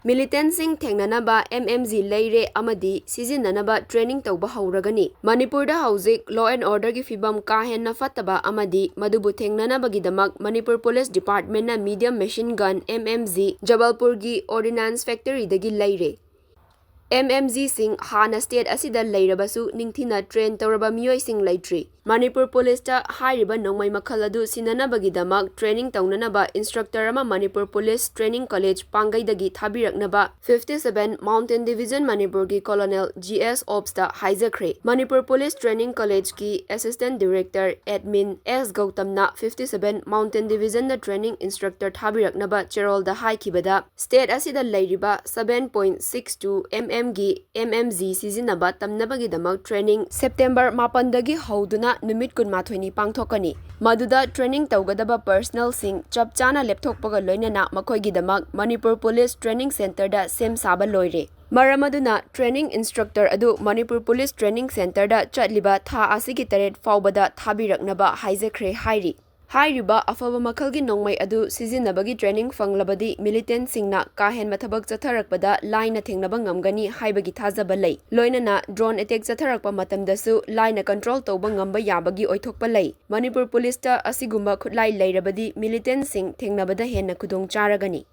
Militant Thengnanaba Mmg Leire amadi Sijinaba training Touba Houragani. Manipurda hauzik law and order gi fibam ka henna fattaba amadi madubu Thengnanaba gidamak Manipur Police Department na medium machine gun Mmg Jabalpur gi Ordnance Factory dagi leire. Mmg sing hana state asida leirabasu ningthina train tawraba miyoi sing leitri. Manipur Police ta hairiba nongmai makhal adu sinanabagidamak training taunanaba instructor ama Manipur Police Training College Pangai dagi thabiraknaba 57 Mountain Division Manipur gi Colonel GS Ops ta haijakre. Manipur Police Training College ki Assistant Director Admin S Gautamna 57 Mountain Division na training instructor thabiraknaba cherol da haikibada state asida leiriba 7.62 Mmg Sijinaba tamnabagidamak training September 8 dagi hauduna numit kunmathoni pangthokani. Maduda training tawgadaba personnel sing chapchana lepthokpaga loinana makhoigidamak Manipur Police Training Center da sem saba loire. Maramaduna training instructor adu Manipur Police Training Center da chatliba tha asigi taret faubada thabiraknaba haijakre hairi. Hairiba afaba makhalgi nongmai adu Sijinabagi training fanglabadi militant singna kahen mathabak chatharakpada line thengnaba ngamgani haibagi thajaba lei. Loinana drone attack chatharakpa matamdasu line control tawba ngamba yabagi oithokpa lei. Manipur Police ta asigumba khutlai leirabadi militant sing thengnabada henna khudong charagani.